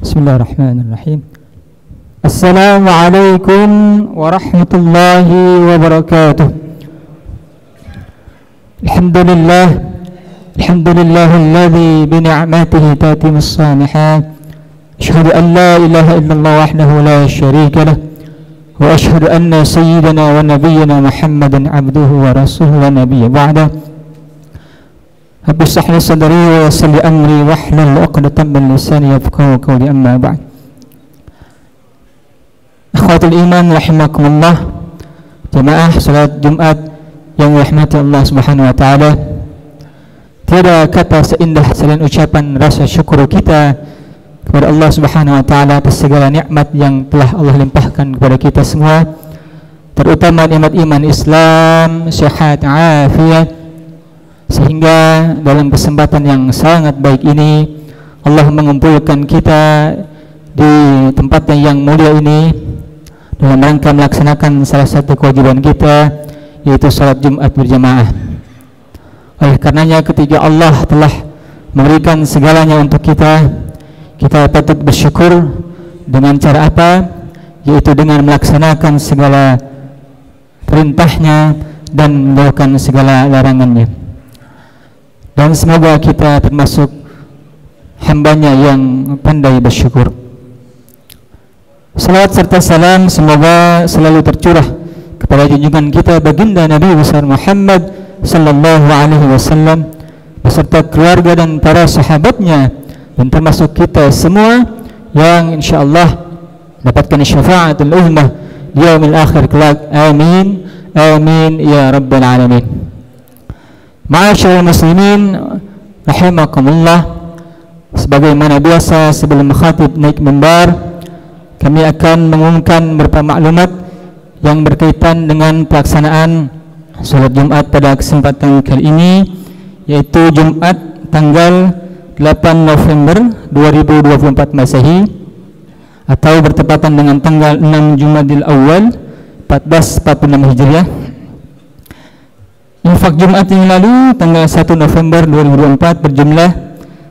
Bismillahirrahmanirrahim. Assalamualaikum warahmatullahi wabarakatuh. Alhamdulillahilladzi bi ni'matihi tatimmus shalihat. Asyhadu an la ilaha illallah wahdahu la syarika lah. Wa asyhadu anna sayyidana wa nabiyyana Muhammadan abduhu wa rasuluhu wa nabiyya ba'da. Rabbi shrah li sadri wa yassir li amri wahlul 'uqdatam min lisani yafqahu qawli, amma ba'd. Akhwatul iman rahimakumullah, jamaah salat Jumat yang dirahmati Allah Subhanahu wa taala. Tiada kata seindah selain ucapan rasa syukur kita kepada Allah Subhanahu wa taala atas segala nikmat yang telah Allah limpahkan kepada kita semua, terutama nikmat iman Islam, sehat, afiat, sehingga dalam kesempatan yang sangat baik ini Allah mengumpulkan kita di tempat yang mulia ini dalam rangka melaksanakan salah satu kewajiban kita, yaitu salat Jumat berjamaah. Oleh karenanya ketika Allah telah memberikan segalanya untuk kita, kita patut bersyukur dengan cara apa? Yaitu dengan melaksanakan segala perintahnya dan menjauhkan segala larangannya. Dan semoga kita termasuk hambanya yang pandai bersyukur. Salawat serta salam semoga selalu tercurah kepada junjungan kita baginda Nabi besar Muhammad sallallahu alaihi wasallam beserta keluarga dan para sahabatnya, dan termasuk kita semua yang insyaallah dapatkan syafaatul ummah di yaumil akhir kelak. Amin amin ya rabbal alamin. Ma'asyiral muslimin rahimakumullah, sebagaimana biasa sebelum khatib naik mimbar, kami akan mengumumkan beberapa maklumat yang berkaitan dengan pelaksanaan salat Jumat pada kesempatan kali ini, yaitu Jumat tanggal 8 November 2024 Masehi atau bertepatan dengan tanggal 6 Jumadil Awal 1446 Hijriah. Infak Jumat yang lalu tanggal 1 November 2024 berjumlah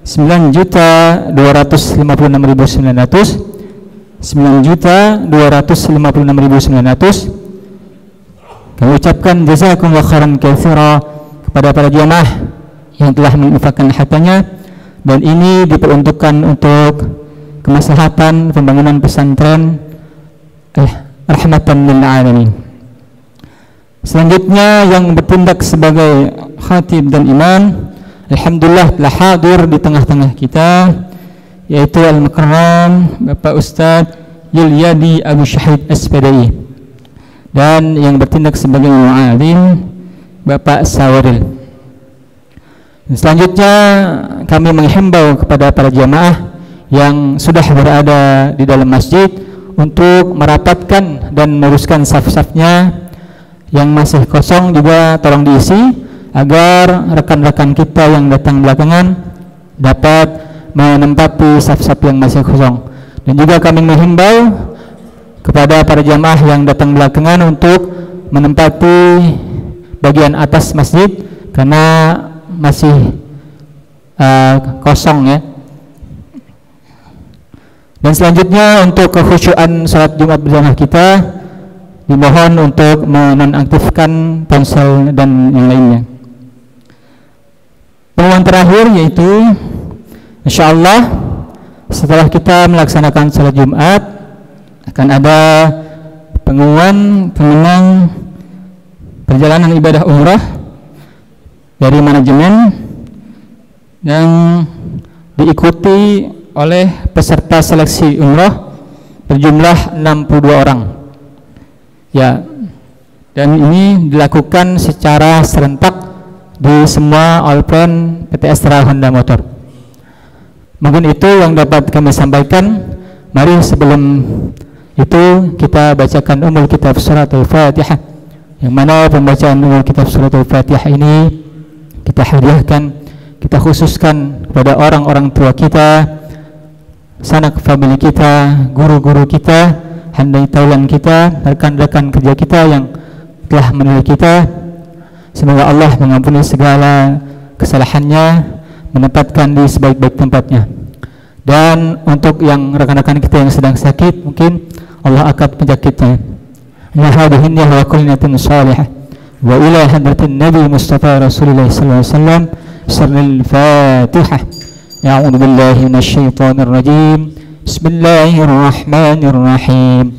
9.256.900. Kami ucapkan jazakumullah khairan katsira kepada para jamaah yang telah menginfakkan hartanya, dan ini diperuntukkan untuk kemaslahatan pembangunan pesantren rahmatan lil alamin. Selanjutnya yang bertindak sebagai khatib dan imam, alhamdulillah telah hadir di tengah-tengah kita, yaitu Al-Mukarram Bapak Ustadz Yulyadi Abu Syahid SPDI, dan yang bertindak sebagai mu'alim Bapak Sawaril. Selanjutnya kami menghimbau kepada para jamaah yang sudah berada di dalam masjid untuk merapatkan dan meluruskan saf-safnya. Yang masih kosong juga tolong diisi agar rekan-rekan kita yang datang belakangan dapat menempati saf-saf yang masih kosong. Dan juga kami menghimbau kepada para jamaah yang datang belakangan untuk menempati bagian atas masjid karena masih kosong ya. Dan selanjutnya untuk kekhusyuan salat Jumat berjamaah kita, dimohon untuk menonaktifkan ponsel dan yang lainnya. Pengumuman terakhir yaitu insyaallah setelah kita melaksanakan salat Jumat akan ada pengumuman pemenang perjalanan ibadah umrah dari manajemen yang diikuti oleh peserta seleksi umrah berjumlah 62 orang. Ya, dan ini dilakukan secara serentak di semua all-plan PT Astra Honda Motor. Mungkin itu yang dapat kami sampaikan. Mari sebelum itu kita bacakan Ummul Kitab Surat Al-Fatihah, yang mana pembacaan Ummul Kitab Surat Al-Fatihah ini kita hadiahkan, kita khususkan kepada orang-orang tua kita, sanak famili kita, guru-guru kita, handai taulan kita, rekan-rekan kerja kita yang telah mendidik kita. Semoga Allah mengampuni segala kesalahannya, menempatkan di sebaik-baik tempatnya. Dan untuk yang rekan-rekan kita yang sedang sakit, mungkin Allah angkat penyakitnya. Ya hadihin ya wa kulnatin salihah. Wa ila hadratin Nabi Mustafa Rasulullah sallallahu alaihi wasallam. Sirrul Fatihah. A'udzu billahi minasyaitonir rajim. Bismillahirrahmanirrahim.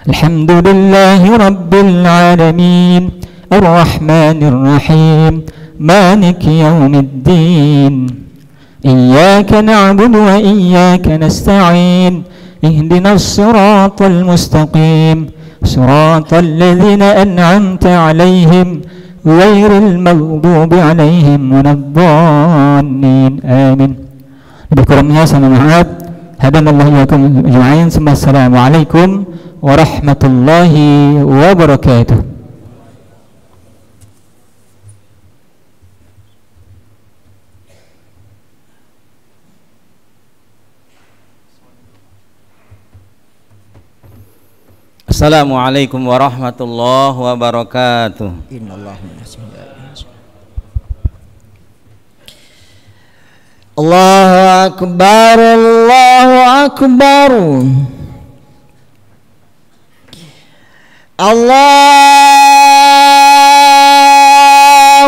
Alhamdulillahi rabbil alamin. Ar-Rahmanir Rahim. Maliki yaumiddin. إياك نعبد وإياك نستعين اهدنا الصراط المستقيم صراط الذين أنعمت عليهم غير المغضوب عليهم ولا الضالين آمين. Lebih kurangnya sama maaf. Hadanallahu iyyakum ajma'in. Assalamualaikum warahmatullahi wabarakatuh. Assalamualaikum warahmatullahi wabarakatuh. Allahu akbar, Allahu akbar. Allahu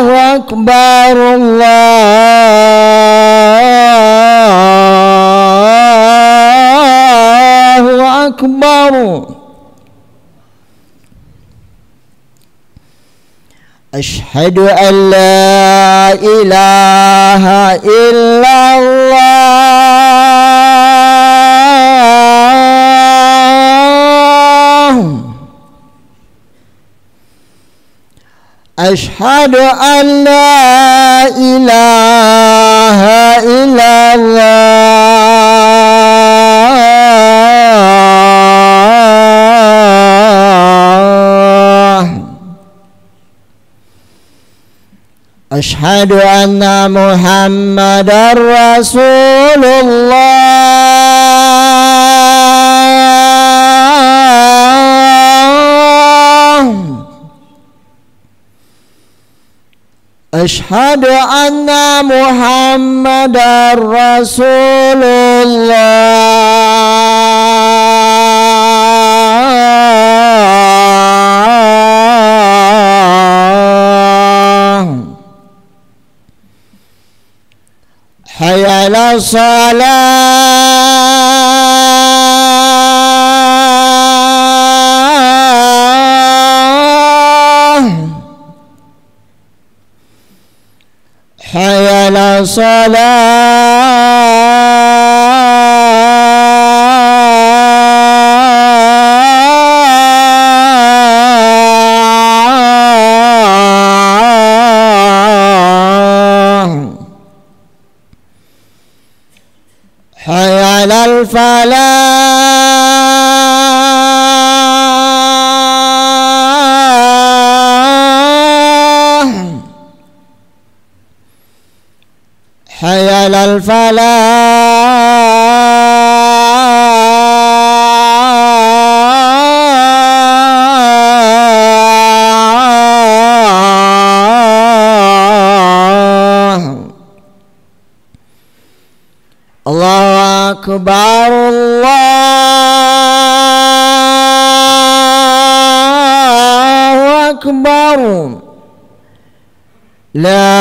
akbar, Allahu akbar. أشهد أن لا إله إلا الله أشهد أن لا إله إلا أشهد أن محمدا رسول الله أشهد أن محمدا رسول حي على الصلاة حي على حي على الفلاح حي على الفلاح الله أكبر الله أكبر لا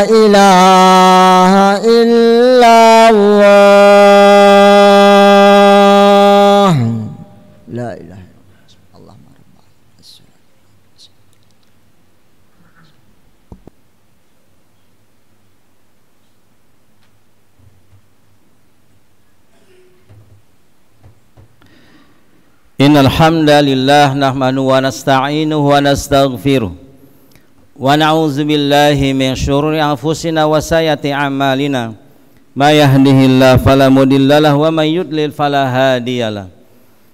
إله إلا الله لا إله إلا الله اللهم رب Innal hamdalillah nahmaduhu wa nasta'inuhu wa nastaghfiruh wa na'udzu billahi min syururi anfusina wa sayyiati a'malina may yahdihillahu fala mudhillalah wa may yudlil fala hadiyalah.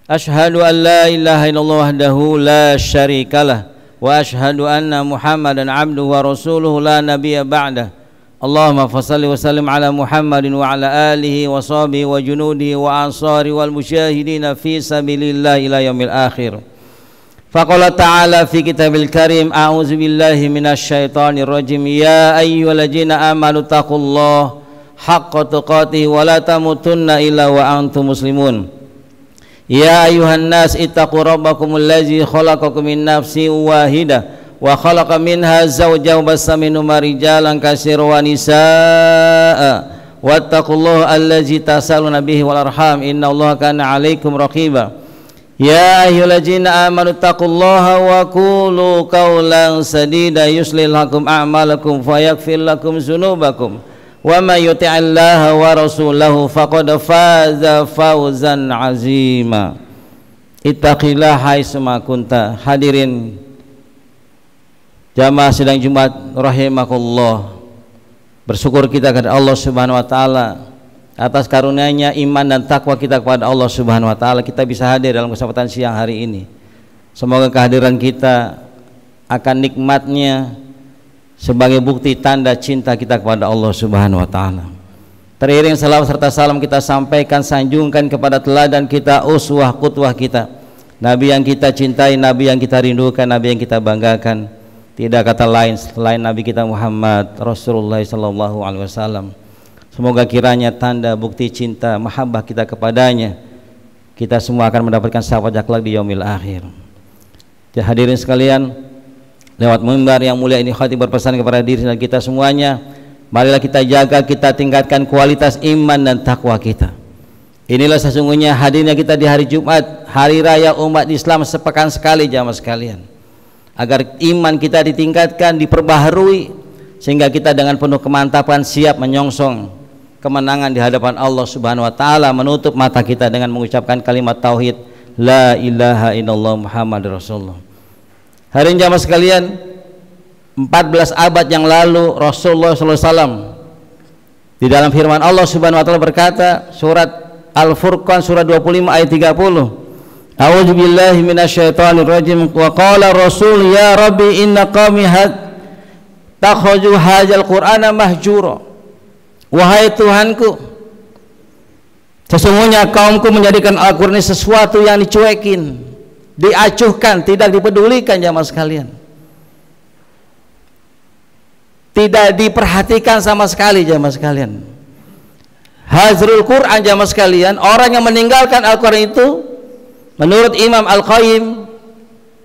Asyhadu an la ilaha illallah wahdahu la syarikalah wa asyhadu anna Muhammadan abduhu wa rasuluhu la nabiyya ba'dah. Allahumma fassalli wa sallim ala Muhammadin wa ala alihi wa sahbihi wa junudihi wa ansari wal musyahidina fi sabilillah ila yaumil akhir. Faqala ta'ala fi kitabil karim a'udzu billahi minasyaitonir rajim ya ayyuhalladzina amanu taqullaha haqqa tuqatih wa la tamutunna illa wa antum muslimun. Ya ayuhan nas ittaqu rabbakumul ladzi khalaqakum min nafsin wahidah wa khalaqa minha zawjaha wa bassa minhuma rijalan katsiran wa nisaa wattaqullaha allazi tasaaluna bihi wal arham innallaha kana 'alaikum raqiba. Ya ayyuhallazina amanu taqullaha wa qulu qawlan sadida yuslih lakum a'malakum wa yaghfir lakum dzunubakum wa may yuti'illaha wa rasulahu faqad faza fawzan 'azima. Ittaqillah haitsuma kunta. Hadirin jamaah sidang Jumat rahimakumullah. Bersyukur kita kepada Allah Subhanahu wa taala atas karunia-Nya iman dan takwa kita kepada Allah Subhanahu wa taala. Kita bisa hadir dalam kesempatan siang hari ini. Semoga kehadiran kita akan nikmatnya sebagai bukti tanda cinta kita kepada Allah Subhanahu wa taala. Teriring salawat serta salam kita sampaikan sanjungkan kepada teladan kita, uswah qudwah kita, Nabi yang kita cintai, Nabi yang kita rindukan, Nabi yang kita banggakan. Tidak kata lain selain Nabi kita Muhammad Rasulullah sallallahu alaihi wasallam. Semoga kiranya tanda bukti cinta mahabbah kita kepadanya, kita semua akan mendapatkan syafaat kelak di yaumil akhir. Hadirin sekalian, lewat mimbar yang mulia ini khatib berpesan kepada diri dan kita semuanya, marilah kita jaga, kita tingkatkan kualitas iman dan takwa kita. Inilah sesungguhnya hadirnya kita di hari Jumat, hari raya umat Islam sepekan sekali jamaah sekalian, agar iman kita ditingkatkan, diperbaharui, sehingga kita dengan penuh kemantapan siap menyongsong kemenangan di hadapan Allah Subhanahu wa taala, menutup mata kita dengan mengucapkan kalimat tauhid la ilaha illallah Muhammadur Rasulullah. Hadirin jamaah sekalian, 14 abad yang lalu Rasulullah SAW di dalam firman Allah Subhanahu wa taala berkata, surat Al-Furqan surah 25 ayat 30, A'udzubillahi minasyaitonirrajim, wa qala Rasul ya Rabbi inna qaumi takhaju hadzal Qur'ana mahjura. Wahai Tuhanku, sesungguhnya kaumku menjadikan Al-Qur'an sesuatu yang dicuekin, diacuhkan, tidak dipedulikan jamaah sekalian, tidak diperhatikan sama sekali jamaah sekalian. Hazrul Quran jamaah sekalian, orang yang meninggalkan Al-Quran itu menurut Imam Al-Qayyim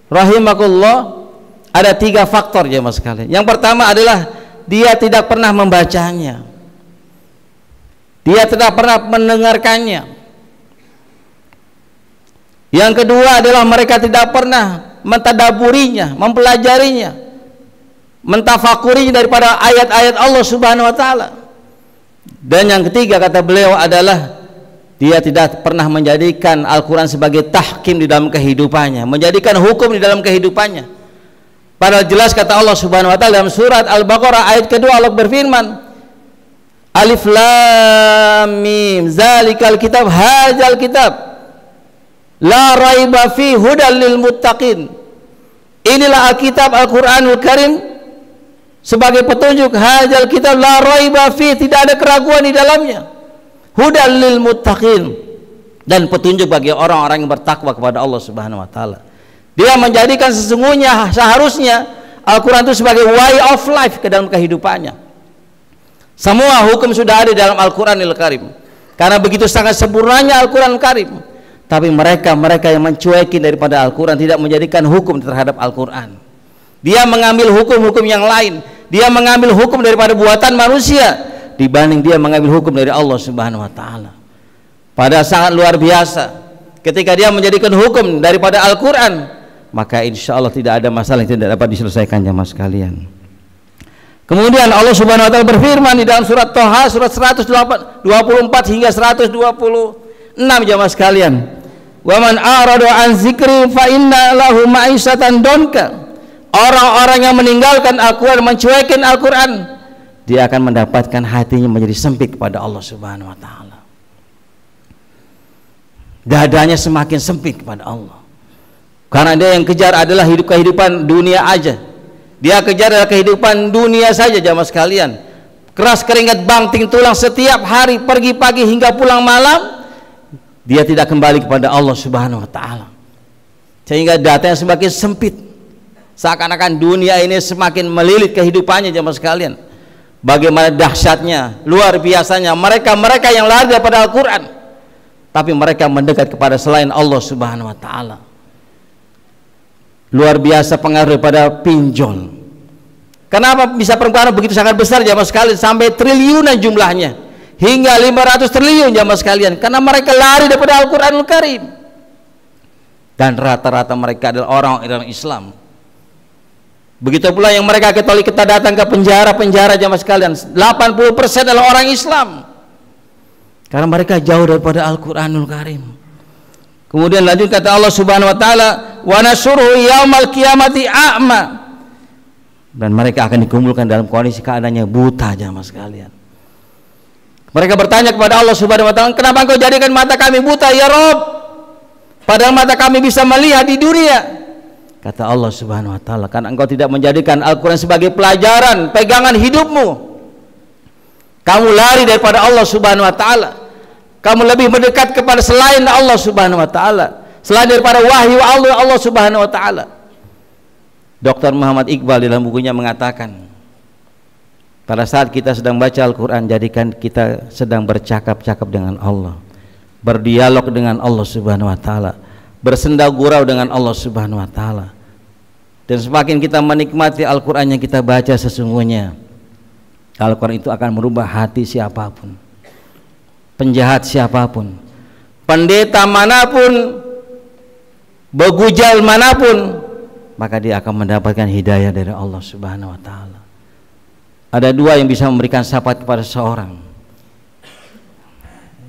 rahimakumullah ada 3 faktor jamaah sekalian. Yang pertama adalah dia tidak pernah membacanya, dia tidak pernah mendengarkannya. Yang kedua adalah mereka tidak pernah mentadaburinya, mempelajarinya, mentafakurinya daripada ayat-ayat Allah Subhanahu wa taala. Dan yang ketiga kata beliau adalah dia tidak pernah menjadikan Al-Quran sebagai tahkim di dalam kehidupannya, menjadikan hukum di dalam kehidupannya. Padahal jelas kata Allah Subhanahu wa taala dalam surat Al-Baqarah ayat kedua, Allah berfirman, Alif Lam Mim zalikal kitab hadzal kitab la raiba fi hudal lil muttaqin. Inilah Alkitab Al-Quranul Karim sebagai petunjuk, hadzal kitab la raiba fi, tidak ada keraguan di dalamnya, hudal lil muttaqin, dan petunjuk bagi orang-orang yang bertakwa kepada Allah Subhanahu wa taala. Dia menjadikan sesungguhnya seharusnya Al-Quran itu sebagai way of life ke dalam kehidupannya. Semua hukum sudah ada di dalam Al-Quranil Karim, karena begitu sangat sempurnanya Al-Quran Karim. Tapi mereka yang mencuekin daripada Al-Quran, tidak menjadikan hukum terhadap Al-Quran. Dia mengambil hukum-hukum yang lain, dia mengambil hukum daripada buatan manusia dibanding dia mengambil hukum dari Allah Subhanahu wa taala. Pada sangat luar biasa ketika dia menjadikan hukum daripada Al-Quran, maka insya Allah tidak ada masalah yang tidak dapat diselesaikan jamaah sekalian. Kemudian Allah Subhanahu wa taala berfirman di dalam surat Thaha surat 124 hingga 126 jamaah sekalian, wa man arada an zikri fa inna lahu ma'isyatan donka. Orang-orang yang meninggalkan Al-Quran, mencuekin Al-Quran, dia akan mendapatkan hatinya menjadi sempit kepada Allah Subhanahu wa taala. Dadanya semakin sempit kepada Allah, karena dia yang kejar adalah kehidupan dunia aja. Dia kejar adalah kehidupan dunia saja jamaah sekalian. Keras keringat banting tulang setiap hari, pergi pagi hingga pulang malam, dia tidak kembali kepada Allah Subhanahu wa taala, sehingga datanya semakin sempit. Seakan-akan dunia ini semakin melilit kehidupannya jamaah sekalian. bagaimana dahsyatnya, luar biasanya mereka yang lari daripada Al-Quran, tapi mereka mendekat kepada selain Allah Subhanahu wa Ta'ala. Luar biasa pengaruh daripada pinjol. Kenapa bisa pengaruh begitu sangat besar jamaah sekalian, sampai triliunan jumlahnya, hingga 500 triliun jamaah sekalian? Karena mereka lari daripada Al-Quranul Karim, dan rata-rata mereka adalah orang-orang Islam. Begitu pula yang mereka Katolik, kita datang ke penjara jamaah sekalian, 80% adalah orang Islam, karena mereka jauh daripada Al-Quranul Karim. Kemudian lanjut kata Allah Subhanahu wa Ta'ala, wa nasuruhu yaumal qiyamati a'ma, dan mereka akan dikumpulkan dalam kondisi keadaannya buta jamaah sekalian. Mereka bertanya kepada Allah Subhanahu wa Ta'ala, kenapa engkau jadikan mata kami buta ya Rob, padahal mata kami bisa melihat di dunia? Kata Allah Subhanahu wa Ta'ala, karena engkau tidak menjadikan Al-Quran sebagai pelajaran pegangan hidupmu. Kamu lari daripada Allah Subhanahu wa Ta'ala, kamu lebih mendekat kepada selain Allah Subhanahu wa Ta'ala, selain daripada wahyu Allah Subhanahu wa Ta'ala. Dr. Muhammad Iqbal dalam bukunya mengatakan, pada saat kita sedang baca Al-Quran, jadikan kita sedang bercakap-cakap dengan Allah, berdialog dengan Allah Subhanahu wa Ta'ala, bersenda gurau dengan Allah Subhanahu wa Ta'ala. Dan semakin kita menikmati Al-Quran yang kita baca, sesungguhnya Al-Quran itu akan merubah hati siapapun, penjahat siapapun, pendeta manapun, begujal manapun, maka dia akan mendapatkan hidayah dari Allah Subhanahu wa Ta'ala. Ada dua yang bisa memberikan syafaat kepada seorang.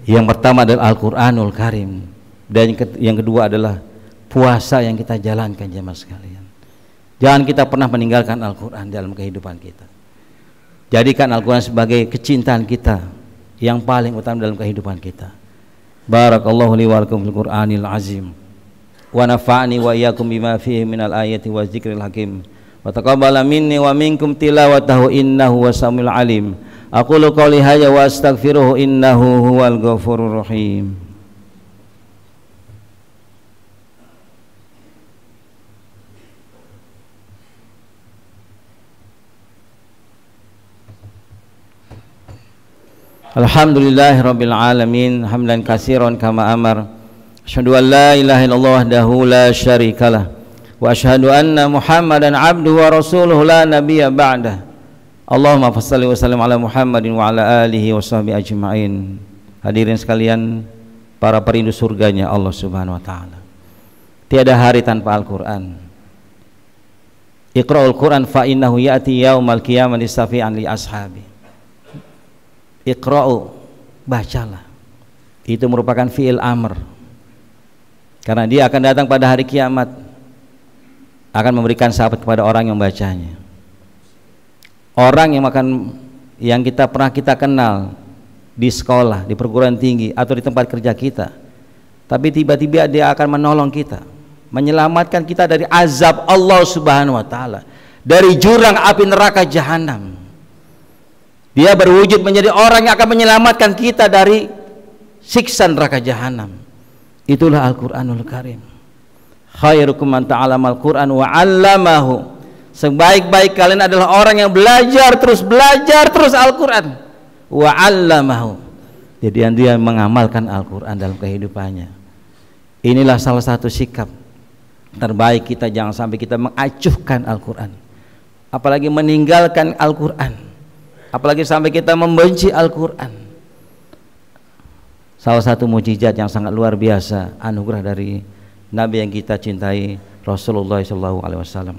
Yang pertama adalah Al-Quranul Karim, dan yang kedua adalah puasa yang kita jalankan jemaah sekalian. Jangan kita pernah meninggalkan Al-Quran dalam kehidupan kita. Jadikan Al-Quran sebagai kecintaan kita yang paling utama dalam kehidupan kita. Barakallahu li wa lakum fil Qur'anil azim, wa nafa'ani wa iyyakum bima fihi minal ayati wa dzikril hakim, wa taqabbala minni wa minkum tilawatahu innahu wasamiul alim. Aqulu qouli hadza wa astaghfiruhu innahu huwal ghafurur rahim. Alhamdulillahirabbil alamin, hamdan katsiran kama amar. Asyhadu an la ilaha illallah wahdahu la syarikalah, wa asyhadu anna Muhammadan abduhu wa rasuluhu la nabiyya ba'dah. Allahumma shalli wa sallim ala Muhammadin wa ala alihi wa sahbihi ajma'in. Hadirin sekalian, para perindu surganya Allah Subhanahu wa Ta'ala, tiada hari tanpa Al-Quran. Iqra'ul Quran fa innahu ya'ti yaumal qiyamati syafi'an li ashabi. Iqra'u, bacalah. Itu merupakan fi'il amr, karena dia akan datang pada hari kiamat, akan memberikan syafaat kepada orang yang membacanya. Orang yang kita pernah kita kenal di sekolah, di perguruan tinggi, atau di tempat kerja kita, tapi tiba-tiba dia akan menolong kita, menyelamatkan kita dari azab Allah Subhanahu wa Ta'ala, dari jurang api neraka jahanam. Dia berwujud menjadi orang yang akan menyelamatkan kita dari siksa neraka jahanam. Itulah Al-Quranul Karim. Khairukum man ta'allamal Quran wa 'allamahu. Sebaik-baik kalian adalah orang yang belajar terus Al-Quran, wa 'allamahu. Jadi dia mengamalkan Al-Quran dalam kehidupannya. Inilah salah satu sikap terbaik kita. Jangan sampai kita mengacuhkan Al-Quran, apalagi meninggalkan Al-Quran, apalagi sampai kita membenci Al-Quran. Salah satu mukjizat yang sangat luar biasa, anugerah dari Nabi yang kita cintai, Rasulullah SAW.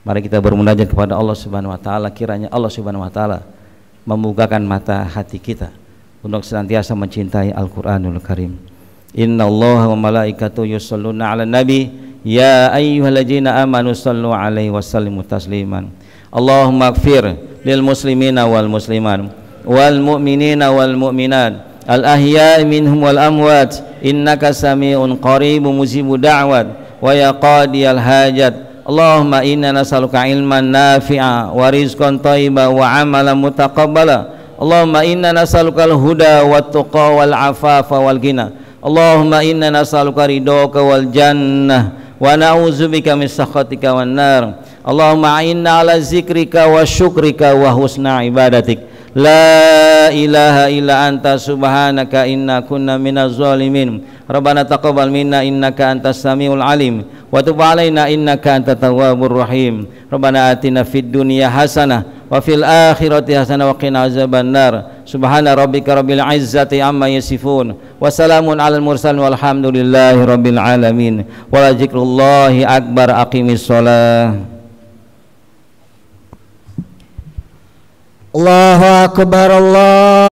Mari kita bermunajat kepada Allah Subhanahu wa Ta'ala, kiranya Allah Subhanahu wa Ta'ala membukakan mata hati kita untuk senantiasa mencintai Al-Quranul Karim. Inna Allah wa malaikatu yusalluna ala nabi, ya ayyuhalladzina amanu sallu alaihi wa sallimu tasliman. Allahumma ighfir lil muslimina wal muslimat wal mu'minina wal mu'minat al ahya'i minhum wal amwat, innaka sami'un qaribun mujibud da'wat wa ya qadiyal hajat. Allahumma inna nas'aluka ilman nafi'a wa rizqan thayyiban wa amalan mutaqabbala. Allahumma inna nas'aluka al-huda wat tuqa wal afafa wal ghina. Allahumma inna nas'aluka ridhaka wal jannah wa na'udzubika min sakhatika wan nar. Allahumma inna ala zikrika wa syukrika wa husna ibadatik. La ilaha illa anta subhanaka inna kunna minaz zalimin. Rabbana taqabbal minna innaka antas samiul alim wa tub alaina innaka antat tawwabur rahim. Rabbana atina fid dunya hasanah wa fil akhirati hasanah wa qina azabannar. Subhana rabbika rabbil izzati amma yasifun wa salamun alal mursalin walhamdulillahi rabbil alamin. Wa la zikrullahi akbar. Aqimis shalah. Allahu akbar. Allah